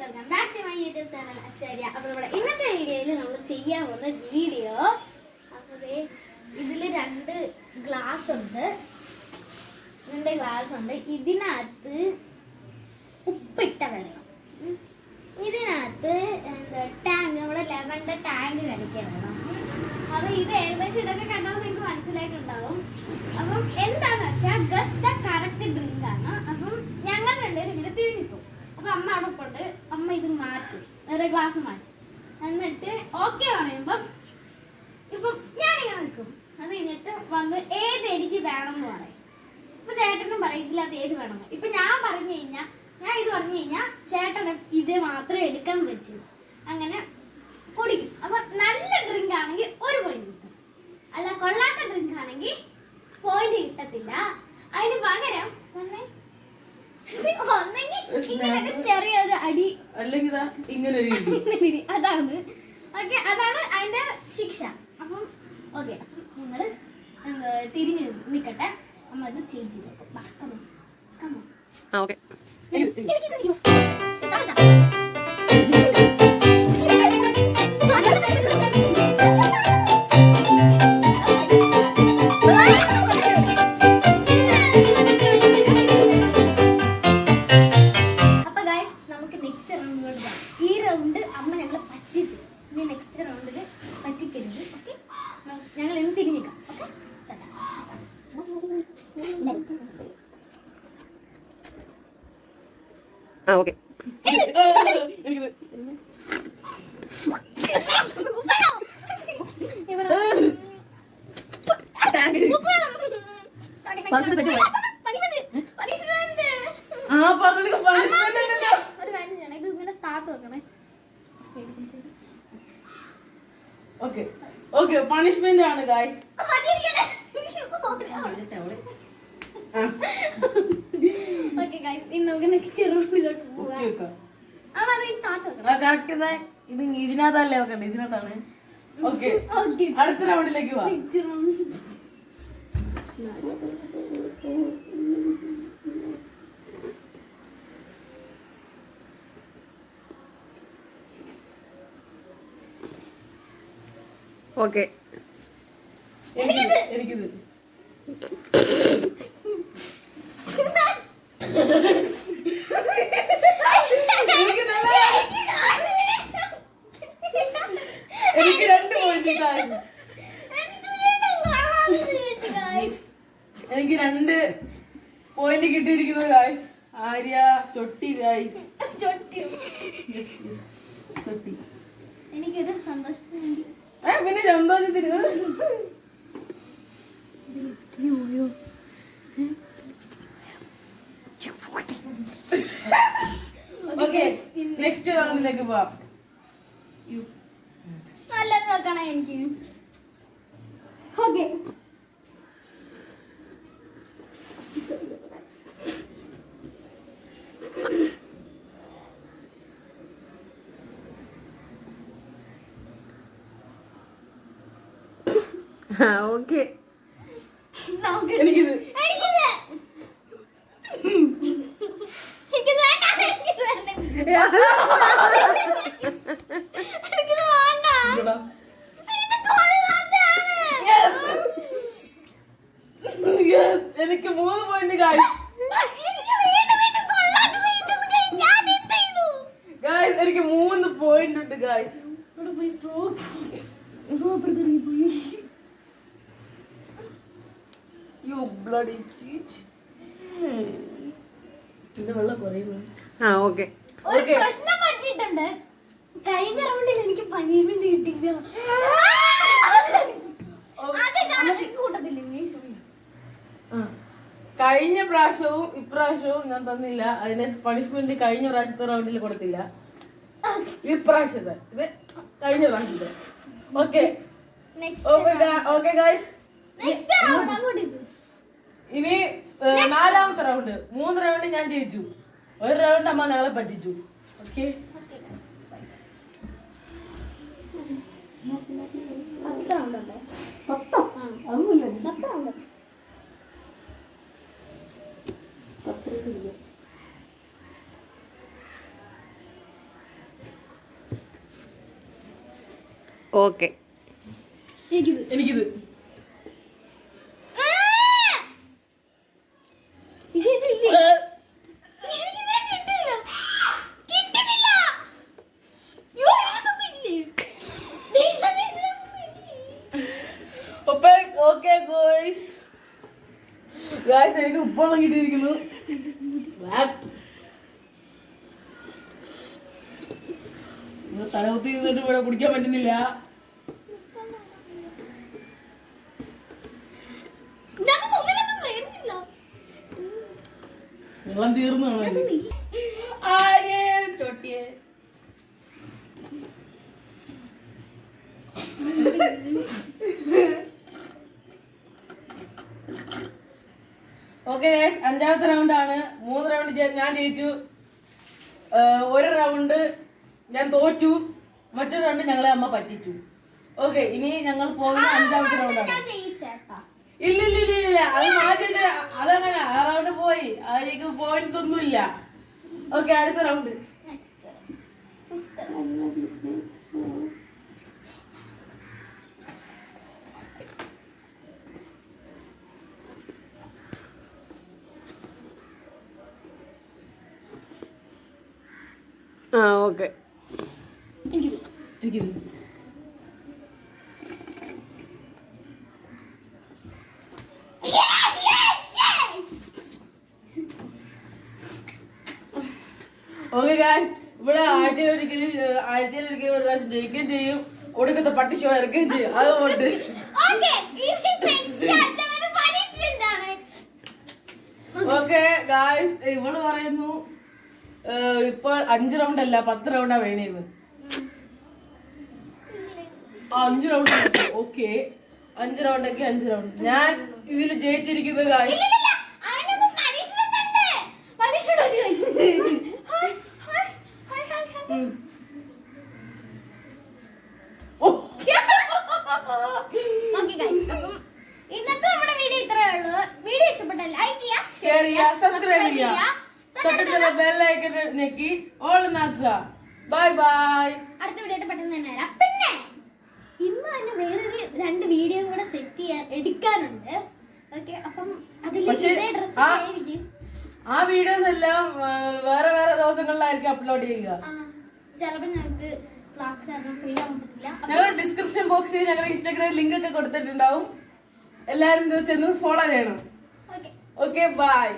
Welcome back to my YouTube channel Aishwarya. അപ്പോൾ നമ്മുടെ ഇന്നത്തെ വീഡിയോയിൽ നമ്മൾ ചെയ്യാൻ പോകുന്ന വീഡിയോ അപ്പോൾ ഇതിൽ രണ്ട് ഗ്ലാസ് ഉണ്ട്. ഇതിനകത്ത് ഉപ്പിട്ട വെള്ളം, ഇതിനകത്ത് എന്താ ടാങ്ക്, നമ്മുടെ ലെമണിൻ്റെ ടാങ്ക് കളിക്കണം. അപ്പോൾ ഇത് ഏകദേശം ഇതൊക്കെ കണ്ടാൽ നിങ്ങൾക്ക് മനസ്സിലായിട്ടുണ്ടാവും. അപ്പം എന്താണെന്ന് വെച്ചാൽ ഗസ്റ്റ് ദ കറക്റ്റ് ഡ്രിങ്ക് ആണ്. അപ്പം ഞങ്ങൾ രണ്ടുപേരും ഇങ്ങനെ തിരിഞ്ഞിട്ടു. അപ്പം അമ്മ അവിടെ പോയിട്ട് അമ്മ ഇത് മാറ്റും, ഒരു ഗ്ലാസ് മാറ്റും. എന്നിട്ട് ഓക്കെ പറയുമ്പം ഇപ്പം ഞാനിങ്ങനെ നിൽക്കും. അത് കഴിഞ്ഞിട്ട് വന്ന് ഏത് എനിക്ക് വേണം എന്ന് പറയും. ഇപ്പൊ ചേട്ടനും പറയും ഇതിലത് ഏത് വേണമെന്ന്. ഇപ്പൊ ഞാൻ പറഞ്ഞു കഴിഞ്ഞാൽ, ഞാൻ ഇത് പറഞ്ഞു കഴിഞ്ഞാൽ ചേട്ടന് ഇത് മാത്രമേ എടുക്കാൻ പറ്റൂ. അങ്ങനെ കുടിക്കും. അപ്പൊ നല്ല ഡ്രിങ്ക് ആണെങ്കിൽ ഒരു പോയിന്റ് കിട്ടും, അല്ല കൊള്ളാത്ത ഡ്രിങ്ക് ആണെങ്കിൽ പോയിന്റ് കിട്ടത്തില്ല. അതിന് പകരം ഒന്നെങ്കിൽ ചെറിയൊരു അടി, അല്ലെങ്കിൽ അതാണ് ഓക്കെ, അതാണ് അതിന്റെ ശിക്ഷ. അപ്പം ഓക്കെ, നിങ്ങൾ തിരിഞ്ഞു നിൽക്കട്ടെ, അമ്മ അത് ചേഞ്ച് ചെയ്തേക്കും. ഓക്കെ, പണിഷ്മെന്റ് ആണ് ഗായ്സ്. ഇത് ഇതിനകത്തല്ലേ വെക്കണ്ട, ഇതിനകത്താണ്. ഓക്കെ, അടുത്ത റൗണ്ടിലേക്ക് പോവാം. ഓക്കെ, എനിക്കിത് എനിക്ക് 2 പോയിന്റ് ഗായ്സ്. എനിക്ക് 2 പോയിന്റ് കിട്ടിയിരിക്കുന്നത് ഗായ്സ്. ആര്യ ചൊട്ടി ഗായ്സ്, ചൊട്ടി. എനിക്കൊരു സന്തോഷത്തിന് പിന്നെ സന്തോഷത്തിന് ഓക്കെ, നെക്സ്റ്റ് റൗണ്ടിലേക്ക് പോവാം. നല്ലത് വെക്കണം എനിക്ക്. ഓക്കെ, ഓക്കെ, എനിക്കിത് എനിക്ക് 3 പോയിന്റ് ഗായ്സ്. ഗായ്സ് എനിക്ക് 3 പോയിന്റ് ഉണ്ട് ഗായ്സ്. You bloody cheat. ഇത് വെള്ളം കുറയുന്നു. ഓക്കെ, ഒരു പ്രശ്നം പറ്റിയിട്ടുണ്ട്. കഴിഞ്ഞ റൗണ്ടിൽ എനിക്ക് പനിഷ്മെന്റ് കിട്ടില്ല. കഴിഞ്ഞ പ്രാവശ്യവും ഇപ്രാവശ്യവും ഞാൻ തന്നില്ല. അതിന് പണിഷ്മെന്റ് കഴിഞ്ഞ പ്രാവശ്യത്തെ റൗണ്ടിൽ കൊടുത്തില്ല. ഇപ്രാവശ്യത്തെ ഇത് കഴിഞ്ഞ പ്രാവശ്യത്തെ. ഓക്കെ ഓക്കെ ഗൈസ്, ഇനി 4ാമത്തെ റൗണ്ട്. 3 റൗണ്ട് ഞാൻ ജയിച്ചു, 1 റൗണ്ട് അമ്മ ഞങ്ങളെ പറ്റിച്ചു. Okay, okay. എനിക്കിത് ഓക്കെ ഗോയ്സ് എനിക്ക് ഉപ്പോളം കിട്ടിയിരിക്കുന്നു. തലകുത്തി നിന്നിട്ട് ഇവിടെ കുടിക്കാൻ പറ്റുന്നില്ല. വെള്ളം തീർന്നു ചോട്ടിയെ. ഓക്കെ, അഞ്ചാമത്തെ റൗണ്ടാണ്. 3 റൗണ്ട് ഞാൻ ജയിച്ചു. 1 റൗണ്ട് ഞാൻ തോറ്റു. മറ്റൊരു റൗണ്ട് ഞങ്ങളെ അമ്മ പറ്റിച്ചു. ഓക്കെ, ഇനി ഞങ്ങൾ പോകുന്ന 5ാമത്തെ റൗണ്ടാണ്. ഇല്ല അത് മാറ്റി അതങ്ങനെ. ആ റൗണ്ട് പോയി, അതിലേക്ക് പോയിന്റ്സ് ഒന്നുമില്ല. ഓക്കെ, അടുത്ത റൗണ്ട്. ഓക്കെ. എനിക്കിത് ഓക്കെ ഗായ്സ്, ഇവിടെ ആഴ്ചയിലൊരിക്കലും ഒരു പ്രാവശ്യം ജയിക്കുകയും ചെയ്യും, ഒടുക്കത്തെ പട്ടി ഷോ ഇറക്കുകയും ചെയ്യും. അതുകൊണ്ട് ഓക്കെ ഗായ്സ്, ഇവള് പറയുന്നു ഇപ്പോൾ 5 റൗണ്ട് അല്ല 10 റൗണ്ടാ വേണ്ടിയത്. 5 റൗണ്ട്. Okay, 5 റൗണ്ടൊക്കെ 5 round. ഞാൻ ഇതിൽ ജയിച്ചിരിക്കുന്നത് ഗായ്സ്. ഇന്നത്തെ നമ്മുടെ വീഡിയോ ഇത്രയേ ഉള്ളൂ. വീഡിയോ ഇഷ്ടപ്പെട്ട ലൈക്ക് ചെയ്യുക, ഷെയർ ചെയ്യുക, സബ്സ്ക്രൈബ് ചെയ്യുക, തൊട്ടടുത്തുള്ള ബെൽ ഐക്കൺ ഞെക്കി ഓൾ നാക്കുക. Bye bye. അടുത്ത വീഡിയോ പെട്ടെന്ന് തന്നെ വരാം. പിന്നെ ഇന്ന് തന്നെ വേറൊരു 2 വീഡിയോ കൂടെ സെറ്റ് ചെയ്യാൻ എടുക്കാനുണ്ട്. ഓക്കെ, അപ്പം അതിൽ ഇതേ ഡ്രസ് ആയിരിക്കും. ആ വീഡിയോസ് എല്ലാം വേറെ വേറെ ദിവസങ്ങളിലായിരിക്കും അപ്ലോഡ് ചെയ്യുക. ചിലപ്പോൾ ഞങ്ങൾക്ക് ക്ലാസ് കാരണം ഫ്രീ ആവാൻ പറ്റില്ല. ഞങ്ങളുടെ ഡിസ്ക്രിപ്ഷൻ ബോക്സിൽ ഞങ്ങളുടെ ഇൻസ്റ്റാഗ്രാം ലിങ്ക് ഒക്കെ കൊടുത്തിട്ടുണ്ടാവും. എല്ലാവരും ചെന്ന് ഫോളോ ചെയ്യണം. Okay, by.